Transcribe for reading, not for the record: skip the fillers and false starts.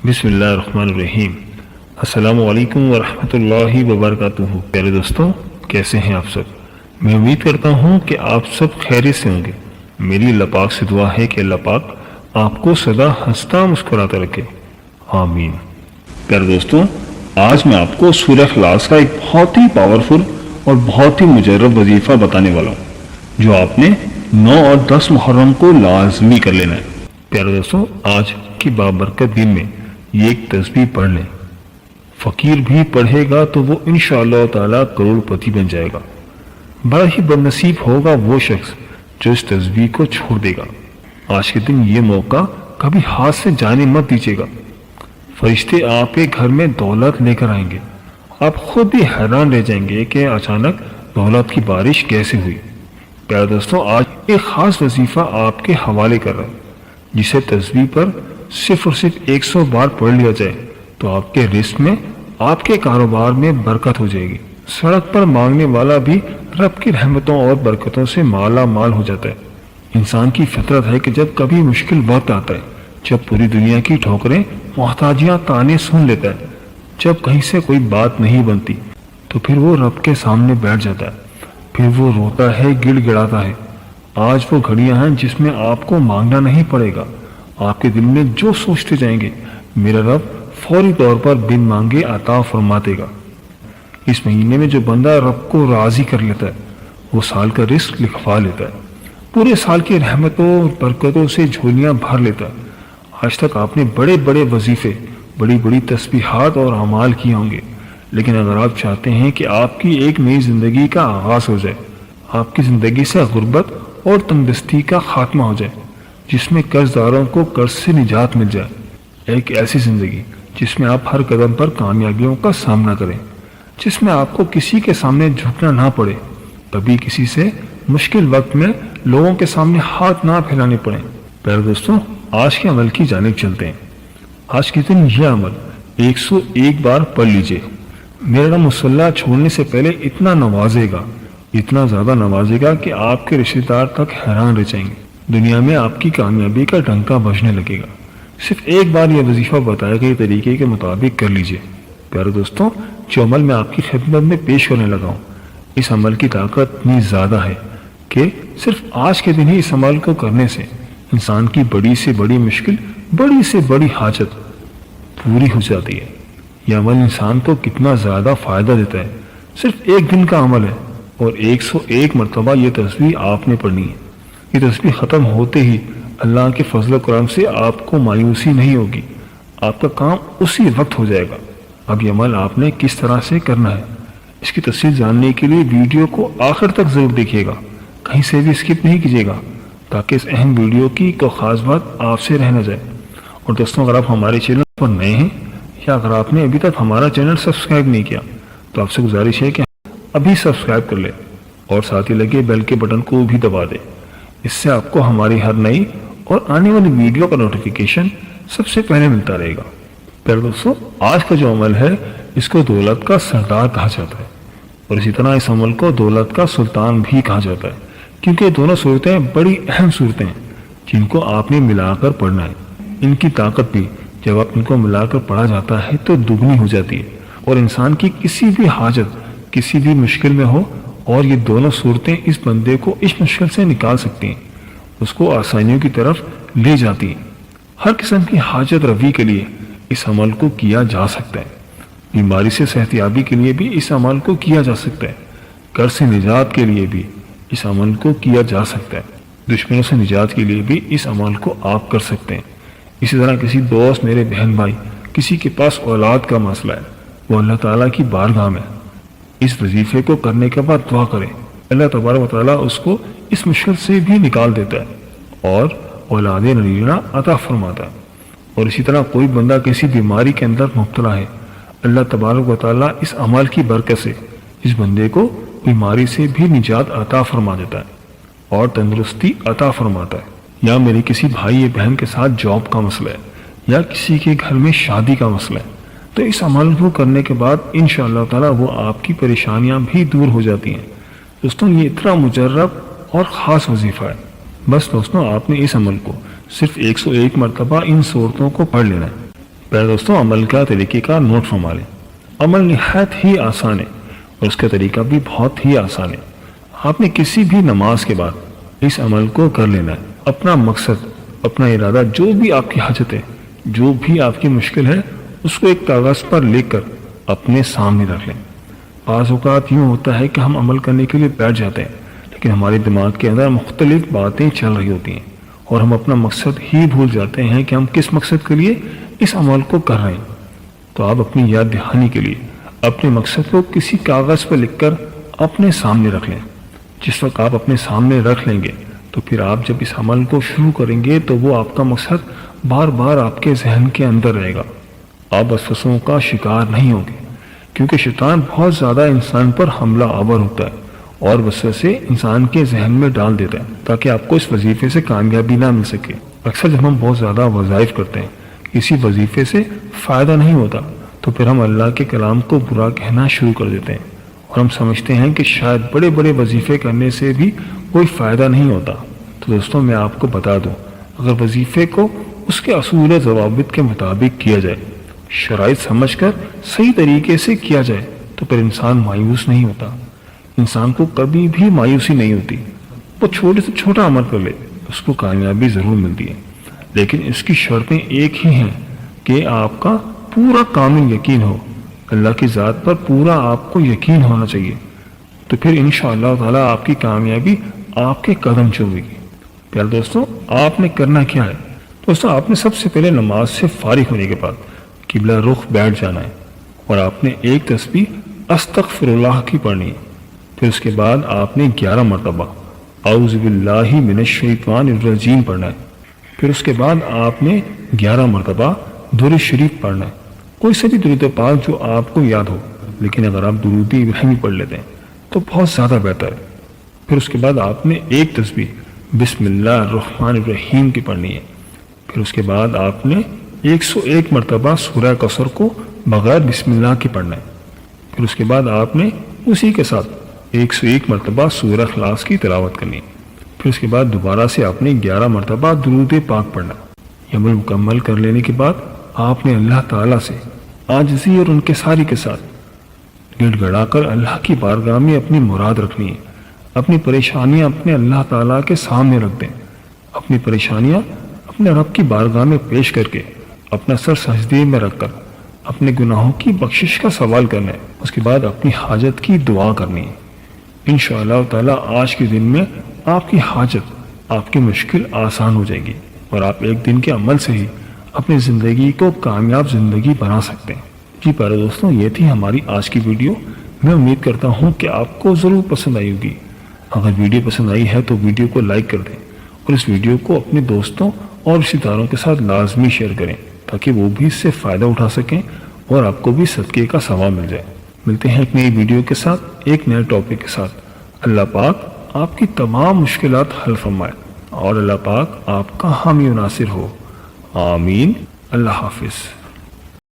بسم اللہ الرحمن الرحیم۔ السلام علیکم ورحمۃ اللہ وبرکاتہ۔ پیارے دوستوں، کیسے ہیں آپ سب؟ میں امید کرتا ہوں کہ آپ سب خیریت سے ہوں گے۔ میری اللہ پاک سے دعا ہے کہ اللہ پاک آپ کو سدا ہنستا مسکراتا رکھے، آمین۔ پیارے دوستوں، آج میں آپ کو سورہ اخلاص کا ایک بہت ہی پاورفل اور بہت ہی مجرب وظیفہ بتانے والا ہوں، جو آپ نے 9 اور 10 محرم کو لازمی کر لینا ہے۔ پیارے دوستوں، آج کی بابرکت دن میں یہ ایک تسبیح پڑھ لیں۔ فقیر بھی پڑھے گا تو وہ انشاءاللہ تعالی کروڑ پتی بن جائے گا۔ بڑا ہی بد نصیب ہوگا وہ شخص جو اس تسبیح کو چھوڑ دے گا۔ آج کے دن یہ موقع کبھی ہاتھ سے جانے مت دیجیے گا۔ فرشتے آپ کے گھر میں دولت لے کر آئیں گے۔ آپ خود بھی حیران رہ جائیں گے کہ اچانک دولت کی بارش کیسے ہوئی۔ پیارے دوستوں، آج ایک خاص وظیفہ آپ کے حوالے کر رہا ہے، جسے تسبیح پر صرف اور صرف 100 بار پڑھ لیا جائے تو آپ کے رزق میں، آپ کے کاروبار میں برکت ہو جائے گی۔ سڑک پر مانگنے والا بھی رب کی رحمتوں اور برکتوں سے مالا مال ہو جاتا ہے۔ انسان کی فطرت ہے کہ جب کبھی مشکل وقت آتا ہے، جب پوری دنیا کی ٹھوکریں محتاجیاں تانے سن لیتا ہے، جب کہیں سے کوئی بات نہیں بنتی، تو پھر وہ رب کے سامنے بیٹھ جاتا ہے، پھر وہ روتا ہے، گڑ گڑاتا ہے۔ آج وہ گھڑیاں ہیں جس میں آپ کو مانگنا نہیں پڑے گا۔ آپ کے دل میں جو سوچتے جائیں گے، میرا رب فوری طور پر بن مانگے عطا فرما دے گا۔ اس مہینے میں جو بندہ رب کو راضی کر لیتا ہے، وہ سال کا رزق لکھوا لیتا ہے، پورے سال کی رحمتوں اور برکتوں سے جھولیاں بھر لیتا ہے۔ آج تک آپ نے بڑے بڑے وظیفے، بڑی بڑی تسبیحات اور اعمال کیے ہوں گے، لیکن اگر آپ چاہتے ہیں کہ آپ کی ایک نئی زندگی کا آغاز ہو جائے، آپ کی زندگی سے غربت اور تنگدستی کا خاتمہ ہو جائے، جس میں قرض داروں کو قرض سے نجات مل جائے، ایک ایسی زندگی جس میں آپ ہر قدم پر کامیابیوں کا سامنا کریں، جس میں آپ کو کسی کے سامنے جھکنا نہ پڑے، کبھی کسی سے مشکل وقت میں لوگوں کے سامنے ہاتھ نہ پھیلانے پڑیں۔ پیارے دوستوں، آج کے عمل کی جانب چلتے ہیں۔ آج کے دن یہ عمل 101 بار پڑھ لیجئے۔ میرا رب مصلی چھوڑنے سے پہلے اتنا نوازے گا، اتنا زیادہ نوازے گا کہ آپ کے رشتہ دار تک حیران رہ جائیں گے۔ دنیا میں آپ کی کامیابی کا ڈنکا بجنے لگے گا۔ صرف ایک بار یہ وظیفہ بتائے گئے طریقے کے مطابق کر لیجئے۔ پیارے دوستوں، جو عمل میں آپ کی خدمت میں پیش کرنے لگا ہوں، اس عمل کی طاقت اتنی زیادہ ہے کہ صرف آج کے دن ہی اس عمل کو کرنے سے انسان کی بڑی سے بڑی مشکل، بڑی سے بڑی حاجت پوری ہو جاتی ہے۔ یہ عمل انسان کو کتنا زیادہ فائدہ دیتا ہے۔ صرف ایک دن کا عمل ہے اور 101 مرتبہ یہ تسبیح آپ نے پڑھنی ہے۔ یہ تسبیح ختم ہوتے ہی اللہ کے فضل و کرم سے آپ کو مایوسی نہیں ہوگی، آپ کا کام اسی وقت ہو جائے گا۔ اب یہ عمل آپ نے کس طرح سے کرنا ہے، اس کی تفصیل جاننے کے لیے ویڈیو کو آخر تک ضرور دیکھیے گا، کہیں سے بھی اسکپ نہیں کیجیے گا، تاکہ اس اہم ویڈیو کی کوئی خاص بات آپ سے رہ نہ جائے۔ اور دوستوں، اگر آپ ہمارے چینل پر نئے ہیں یا اگر آپ نے ابھی تک ہمارا چینل سبسکرائب نہیں کیا، تو آپ سے گزارش ہے کہ ابھی سبسکرائب کر لیں اور ساتھ ہی لگے بیل کے بٹن کو بھی دبا دیں۔ اس سے آپ کو ہماری ہر نئی اور آنے والی ویڈیو کا نوٹیفیکیشن سب سے پہلے ملتا رہے گا۔ پھر دوستوں، آج کا جو عمل ہے، اس کو دولت کا سردار کہا جاتا ہے، اور اسی طرح اس عمل کو دولت کا سلطان بھی کہا جاتا ہے، کیونکہ دونوں صورتیں بڑی اہم صورتیں ہیں جن کو آپ نے ملا کر پڑھنا ہے۔ ان کی طاقت بھی جب آپ ان کو ملا کر پڑھا جاتا ہے تو دگنی ہو جاتی ہے، اور انسان کی کسی بھی حاجت، کسی بھی مشکل میں ہو، اور یہ دونوں صورتیں اس بندے کو اس مشکل سے نکال سکتی ہیں، اس کو آسانیوں کی طرف لے جاتی ہیں۔ ہر قسم کی حاجت روی کے لیے اس عمل کو کیا جا سکتا ہے۔ بیماری سے صحتیابی کے لیے بھی اس عمل کو کیا جا سکتا ہے۔ قرض سے نجات کے لیے بھی اس عمل کو کیا جا سکتا ہے۔ دشمنوں سے نجات کے لیے بھی اس عمل کو آپ کر سکتے ہیں۔ اسی طرح کسی دوست، میرے بہن بھائی، کسی کے پاس اولاد کا مسئلہ ہے، وہ اللہ تعالیٰ کی بارگاہ میں اس وظیفے کو کرنے کے بعد دعا کرے، اللہ تبارک و تعالیٰ اس کو اس مشکل سے بھی نکال دیتا ہے اور اولاد نرینہ عطا فرماتا ہے۔ اور اسی طرح کوئی بندہ کسی بیماری کے اندر مبتلا ہے، اللہ تبارک و تعالیٰ اس عمل کی برکت سے اس بندے کو بیماری سے بھی نجات عطا فرما دیتا ہے اور تندرستی عطا فرماتا ہے۔ یا میرے کسی بھائی یا بہن کے ساتھ جاب کا مسئلہ ہے، یا کسی کے گھر میں شادی کا مسئلہ ہے، تو اس عمل کو کرنے کے بعد انشاءاللہ تعالیٰ وہ آپ کی پریشانیاں بھی دور ہو جاتی ہیں۔ دوستوں، یہ اتنا مجرب اور خاص وظیفہ ہے۔ بس دوستوں، آپ نے اس عمل کو صرف 101 مرتبہ ان صورتوں کو پڑھ لینا ہے۔ پیارے دوستوں، عمل کا طریقہ کا نوٹ فرما لیں۔ عمل نہایت ہی آسان ہے اور اس کا طریقہ بھی بہت ہی آسان ہے۔ آپ نے کسی بھی نماز کے بعد اس عمل کو کر لینا ہے۔ اپنا مقصد، اپنا ارادہ، جو بھی آپ کی حاجت ہے، جو بھی آپ کی مشکل ہے، اس کو ایک کاغذ پر لکھ کر اپنے سامنے رکھ لیں۔ بعض اوقات یوں ہوتا ہے کہ ہم عمل کرنے کے لیے بیٹھ جاتے ہیں، لیکن ہمارے دماغ کے اندر مختلف باتیں چل رہی ہوتی ہیں اور ہم اپنا مقصد ہی بھول جاتے ہیں کہ ہم کس مقصد کے لیے اس عمل کو کر رہے ہیں۔ تو آپ اپنی یاد دہانی کے لیے اپنے مقصد کو کسی کاغذ پر لکھ کر اپنے سامنے رکھ لیں۔ جس وقت آپ اپنے سامنے رکھ لیں گے تو پھر آپ جب اس عمل کو شروع کریں گے تو وہ آپ کا مقصد بار بار آپ کے ذہن کے اندر رہے گا۔ آپ وسوسوں کا شکار نہیں ہوں گے، کیونکہ شیطان بہت زیادہ انسان پر حملہ آور ہوتا ہے اور وسوسے انسان کے ذہن میں ڈال دیتا ہے تاکہ آپ کو اس وظیفے سے کامیابی نہ مل سکے۔ اکثر جب ہم بہت زیادہ وظائف کرتے ہیں، کسی وظیفے سے فائدہ نہیں ہوتا، تو پھر ہم اللہ کے کلام کو برا کہنا شروع کر دیتے ہیں اور ہم سمجھتے ہیں کہ شاید بڑے بڑے وظیفے کرنے سے بھی کوئی فائدہ نہیں ہوتا۔ تو دوستوں، میں آپ کو بتا دوں، اگر وظیفے کو اس کے اصول و ضوابط کے مطابق کیا جائے، شرائط سمجھ کر صحیح طریقے سے کیا جائے، تو پھر انسان مایوس نہیں ہوتا۔ انسان کو کبھی بھی مایوسی نہیں ہوتی۔ وہ چھوٹے سے چھوٹا عمل کر لے، اس کو کامیابی ضرور ملتی ہے، لیکن اس کی شرطیں ایک ہی ہیں کہ آپ کا پورا کامل یقین ہو، اللہ کی ذات پر پورا آپ کو یقین ہونا چاہیے۔ تو پھر انشاءاللہ تعالی آپ کی کامیابی آپ کے قدم چومے گی۔ پیارے دوستوں، آپ نے کرنا کیا ہے؟ دوستوں، آپ نے سب سے پہلے نماز سے فارغ ہونے کے بعد قبلہ رخ بیٹھ جانا ہے اور آپ نے ایک تسبیح استغفر اللہ کی پڑھنی ہے۔ پھر اس کے بعد آپ نے 11 مرتبہ اعوذ باللہ من الشیطان الرجیم پڑھنا ہے۔ پھر اس کے بعد آپ نے 11 مرتبہ درود شریف پڑھنا ہے، کوئی سے بھی درود پاک جو آپ کو یاد ہو، لیکن اگر آپ درود ابراہیمی پڑھ لیتے ہیں تو بہت زیادہ بہتر ہے۔ پھر اس کے بعد آپ نے ایک تسبیح بسم اللہ الرحمن الرحیم کی پڑھنی ہے۔ پھر اس کے بعد آپ نے 101 مرتبہ سورہ کوثر کو بغیر بسم اللہ کے پڑھنا ہے۔ پھر اس کے بعد آپ نے اسی کے ساتھ 101 مرتبہ سورہ اخلاص کی تلاوت کرنی ہے۔ پھر اس کے بعد دوبارہ سے آپ نے 11 مرتبہ درود پاک پڑھنا ہے۔ یہ عمل مکمل کر لینے کے بعد آپ نے اللہ تعالیٰ سے عاجزی اور ان کے ساری کے ساتھ گڑ گڑا کر اللہ کی بارگاہ میں اپنی مراد رکھنی ہے۔ اپنی پریشانیاں اپنے اللہ تعالیٰ کے سامنے رکھ دیں۔ اپنی پریشانیاں اپنے رب کی بارگاہ میں پیش کر کے اپنا سر سجدے میں رکھ کر اپنے گناہوں کی بخشش کا سوال کرنا ہے۔ اس کے بعد اپنی حاجت کی دعا کرنی ہے۔ انشاءاللہ تعالیٰ آج کے دن میں آپ کی حاجت، آپ کی مشکل آسان ہو جائے گی اور آپ ایک دن کے عمل سے ہی اپنی زندگی کو کامیاب زندگی بنا سکتے ہیں۔ جی پیارے دوستوں، یہ تھی ہماری آج کی ویڈیو۔ میں امید کرتا ہوں کہ آپ کو ضرور پسند آئی ہوگی۔ اگر ویڈیو پسند آئی ہے تو ویڈیو کو لائک کر دیں اور اس ویڈیو کو اپنے دوستوں اور رشتہ داروں کے ساتھ لازمی شیئر کریں تاکہ وہ بھی اس سے فائدہ اٹھا سکیں اور آپ کو بھی صدقے کا ثواب مل جائے۔ ملتے ہیں ایک نئی ویڈیو کے ساتھ، ایک نئے ٹاپک کے ساتھ۔ اللہ پاک آپ کی تمام مشکلات حل فرمائے اور اللہ پاک آپ کا حامی و ناصر ہو۔ آمین۔ اللہ حافظ۔